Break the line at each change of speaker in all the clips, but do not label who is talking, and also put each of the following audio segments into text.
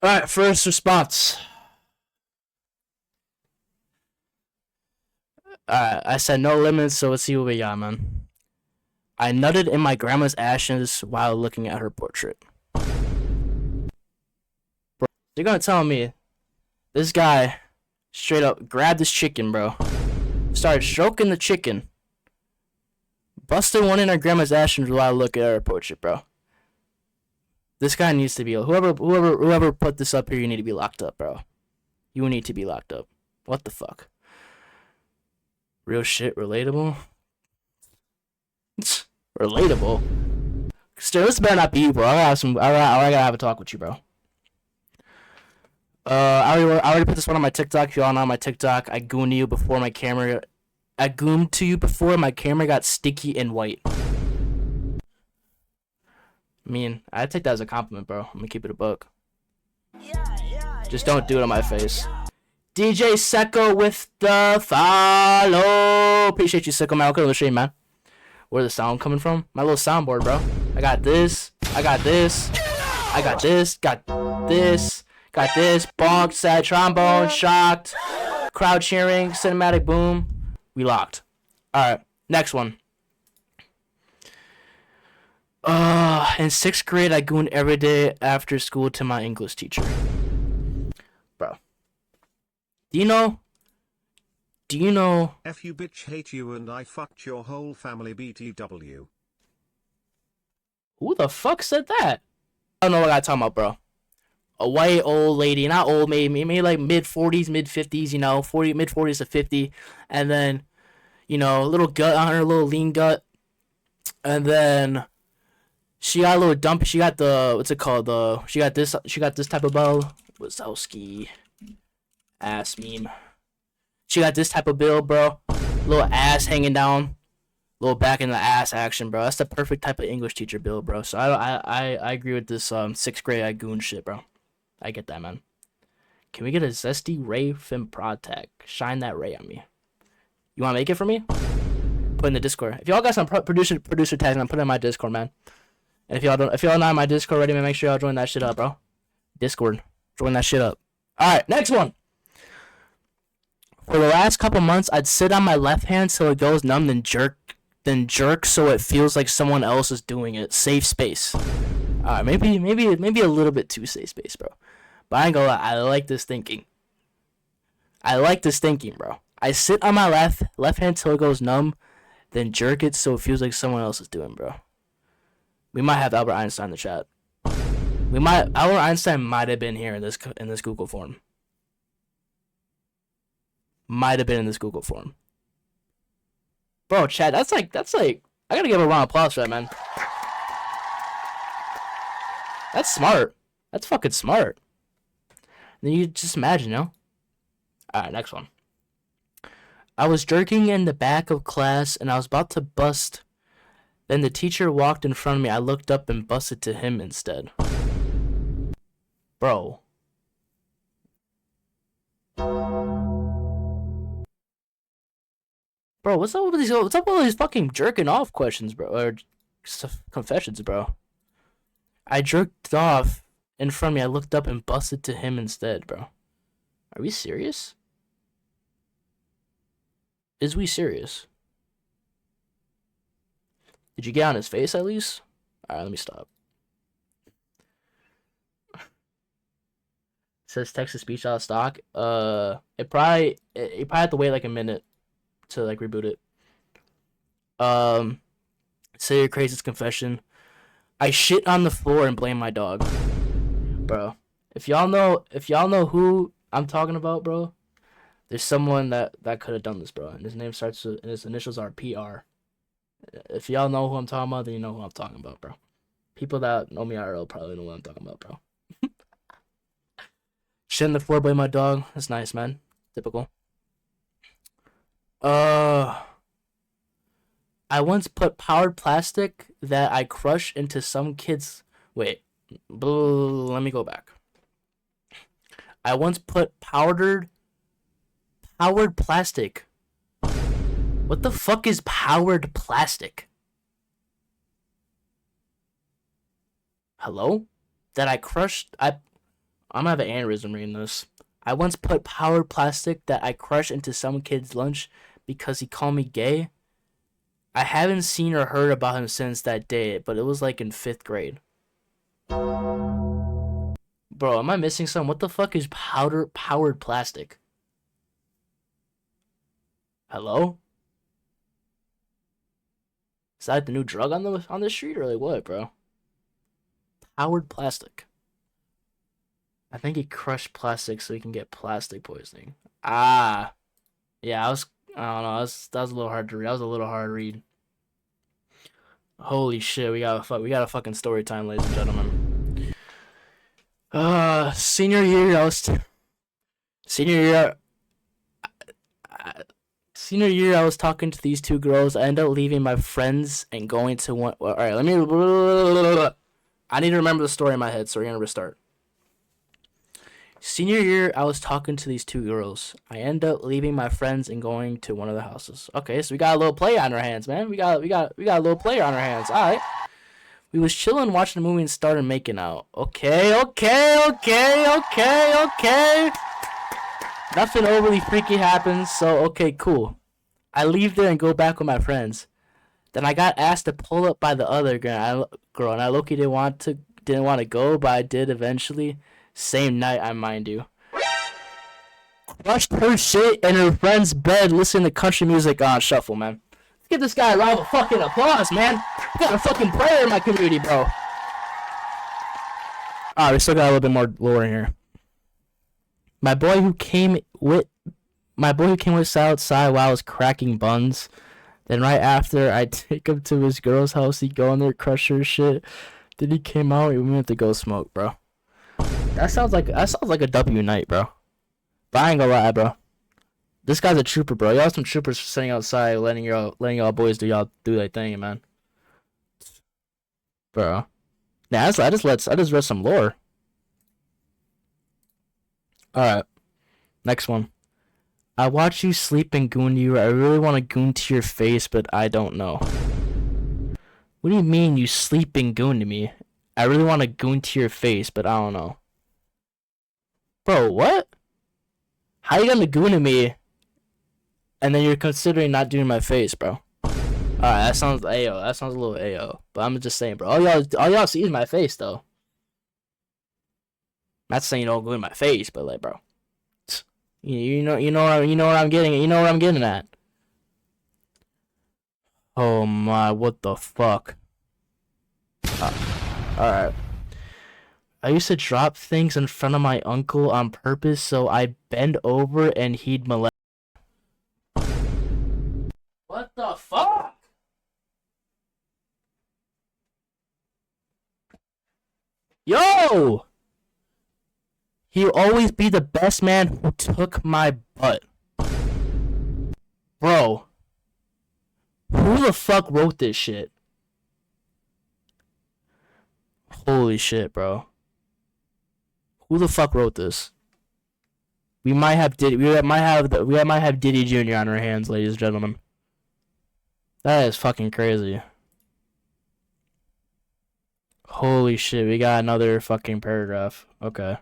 Alright, first response. Alright, I said no limits, so let's see what we got, man. I nutted in my grandma's ashes while looking at her portrait. Bro, you're gonna tell me this guy straight up grabbed this chicken, bro. Started stroking the chicken. Busted one in her grandma's ashes while looking at her portrait, bro. This guy needs to be whoever put this up here. You need to be locked up, bro. You need to be locked up. What the fuck? Real shit, relatable. Relatable. Still, this better not be you, bro. I gotta have a talk with you, bro. I already put this one on my TikTok. If y'all know my TikTok, I gooned you before my camera. I goomed to you before my camera got sticky and white. I mean, I take that as a compliment, bro. I'm gonna keep it a buck. Just don't do it on my face. DJ Secco with the follow. Appreciate you, Secco, man. Okay, let's show you, man. Where the sound coming from? My little soundboard, bro. I got this. I got this. I got this. Got this. Got this. Bonk, sad trombone, shocked. Crowd cheering, cinematic boom. We locked. Alright, next one. In 6th grade, I gooned every day after school to my English teacher. Bro. Do you know?
F you bitch, hate you, and I fucked your whole family BTW.
Who the fuck said that? I don't know what I'm talking about, bro. A white old lady, not old, maybe like mid-40s, mid-50s, you know, mid-40s to 50. And then, you know, a little gut on her, a little lean gut. And then she got a little dumpy. She got the, what's it called? She got this type of bow. Wazowski. Ass meme. She got this type of build, bro. Little ass hanging down. Little back in the ass action, bro. That's the perfect type of English teacher build, bro. So I agree with this 6th grade I goon shit, bro. I get that, man. Can we get a Zesty Ray Film Prod tag? Shine that ray on me. You want to make it for me? Put in the Discord. If y'all got some producer tags, man, put it in my Discord, man. And if y'all not in my Discord already, man, make sure y'all join that shit up, bro. Discord. Join that shit up. Alright, next one. For the last couple months, I'd sit on my left hand till it goes numb, then jerk so it feels like someone else is doing it. Safe space. Alright, maybe a little bit too safe space, bro. But I ain't gonna lie, I like this thinking. Bro. I sit on my left hand till it goes numb, then jerk it so it feels like someone else is doing, bro. We might have Albert Einstein in the chat. Albert Einstein might have been here in this Google form. Might have been in this Google form. Bro, chat, that's like, I gotta give a round of applause for that, man. That's smart. That's fucking smart. Then you just imagine, you know? Alright, next one. I was jerking in the back of class and I was about to bust. Then the teacher walked in front of me. I looked up and busted to him instead. Bro. Bro, what's up with all these fucking jerking off questions, bro? Or confessions, bro. I jerked off in front of me. I looked up and busted to him instead, bro. Are we serious? Is we serious? Did you get on his face at least? Alright, let me stop. It says text to speech out of stock. You probably have to wait like a minute to like reboot it. Say your craziest confession. I shit on the floor and blame my dog. Bro, if y'all know who I'm talking about, bro, there's someone that could have done this, bro. And his name starts with, and his initials are PR. If y'all know who I'm talking about, then you know who I'm talking about, bro. People that know me IRL probably know what I'm talking about, bro. Shit on the floor, blame my dog. That's nice, man. Typical. I once put powdered plastic that I crushed into some kid's... Wait. Let me go back. I once put powdered plastic. What the fuck is powdered plastic? Hello? That I crushed... I'm gonna have an aneurysm reading this. I once put powdered plastic that I crushed into some kid's lunch because he called me gay. I haven't seen or heard about him since that day, but it was like in 5th grade. Bro, am I missing something? What the fuck is powered plastic? Hello? Is that the new drug on the street or like what, bro? Powered plastic. I think he crushed plastic so he can get plastic poisoning. Ah, yeah, I don't know. That was a little hard to read. That was a little hard to read. Holy shit, we got a fucking story time, ladies and gentlemen. Senior year, senior year, senior year, I was talking to these two girls. I ended up leaving my friends and going to one. Well, all right, let me. I need to remember the story in my head, so we're gonna restart. Senior year, I was talking to these two girls. I end up leaving my friends and going to one of the houses. Okay, so we got a little play on our hands, man. We got a little player on our hands. All right. We was chilling, watching the movie, and started making out. Okay. Nothing overly freaky happens, so okay, cool. I leave there and go back with my friends. Then I got asked to pull up by the other girl, and I low-key didn't want to go, but I did eventually. Same night, I mind you. Crushed her shit in her friend's bed, listening to country music on shuffle, man. Let's give this guy a round of fucking applause, man. We got a fucking player in my community, bro. Alright, we still got a little bit more lore in here. My boy who came with us outside while I was cracking buns. Then right after I take him to his girl's house, he go in there, crush her shit. Then he came out and we went to go smoke, bro. That sounds like a W night, bro. But I ain't gonna lie, bro. This guy's a trooper, bro. Y'all some troopers sitting outside, letting y'all boys do their thing, man. Bro. Nah, I just read some lore. Alright. Next one. I watch you sleep and goon you. I really want to goon to your face, but I don't know. What do you mean you sleep and goon to me? I really want to goon to your face, but I don't know. Bro, what? How you gonna goon to me and then you're considering not doing my face, bro? Alright, that sounds AO. That sounds a little AO. But I'm just saying, bro. All y'all see is my face, though. Not saying you don't go in my face, but like, bro. You know what I'm getting at. You know what I'm getting at. Oh my, what the fuck? Alright. I used to drop things in front of my uncle on purpose so I'd bend over and he'd molest. What the fuck? Yo! He'll always be the best man who took my butt. Bro. Who the fuck wrote this shit? Holy shit, bro. Who the fuck wrote this? We might have Diddy Jr. on our hands, ladies and gentlemen. That is fucking crazy. Holy shit, we got another fucking paragraph. Okay.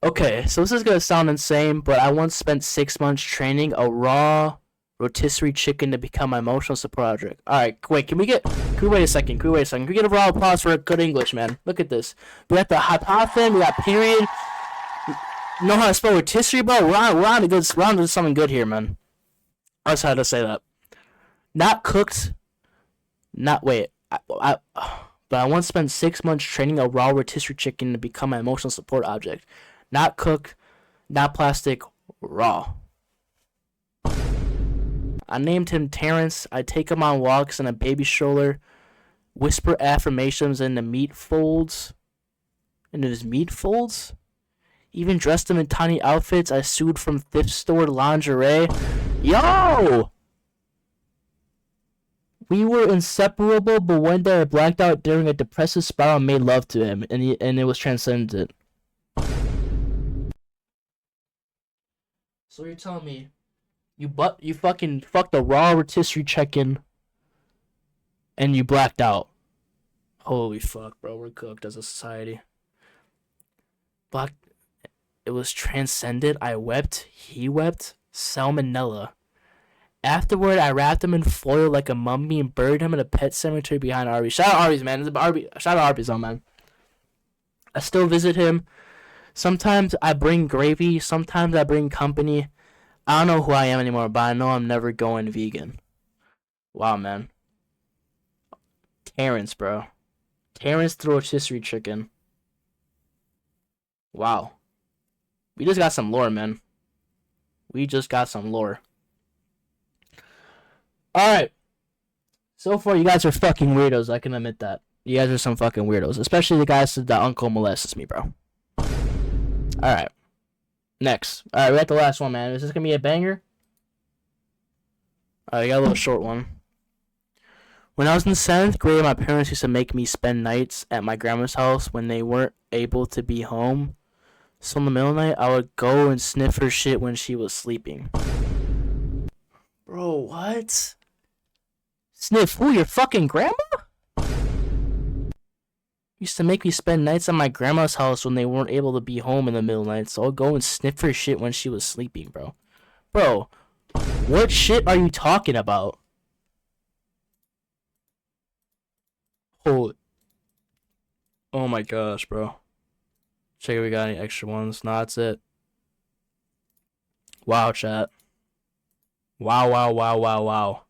Okay, so this is gonna sound insane, but I once spent 6 months training a raw rotisserie chicken to become my emotional support object. Alright, wait, can we wait a second? Can we get a raw applause for good English, man? Look at this. We got the hypothetical, we got period. You know how to spell rotisserie, bro? We're on to something good here, man. I just had to say that. Not cooked. But I once spent 6 months training a raw rotisserie chicken to become my emotional support object. Not cooked, not plastic, raw. I named him Terrence. I take him on walks in a baby stroller, whisper affirmations into his meat folds. Even dressed him in tiny outfits I sued from thrift store lingerie. Yo! We were inseparable, but one day I blacked out during a depressive spiral and made love to him, and it was transcendent. So you're telling me you fucking fucked a raw rotisserie chicken and you blacked out? Holy fuck, bro. We're cooked as a society. Black. It was transcended. I wept. He wept. Salmonella. Afterward, I wrapped him in foil like a mummy and buried him in a pet cemetery behind Arby's. Shout out Arby's, man. Shout out Arby's, though, man. I still visit him. Sometimes I bring gravy. Sometimes I bring company. I don't know who I am anymore, but I know I'm never going vegan. Wow, man. Terrence, bro. Terrence through rotisserie chicken. Wow. We just got some lore, man. We just got some lore. Alright. So far, you guys are fucking weirdos. I can admit that. You guys are some fucking weirdos. Especially the guys that uncle molests me, bro. Alright. Next. Alright, we got the last one, man. Is this gonna be a banger? Alright, we got a little short one. When I was in the 7th grade, my parents used to make me spend nights at my grandma's house when they weren't able to be home. So in the middle of the night, I would go and sniff her shit when she was sleeping. Bro, what? Sniff who? Your fucking grandma? Used to make me spend nights at my grandma's house when they weren't able to be home in the middle of the night, so I'd go and sniff her shit when she was sleeping, bro. Bro, what shit are you talking about? Holy. Oh my gosh, bro. Check if we got any extra ones. Nah, that's it. Wow, chat. Wow, wow, wow, wow, wow.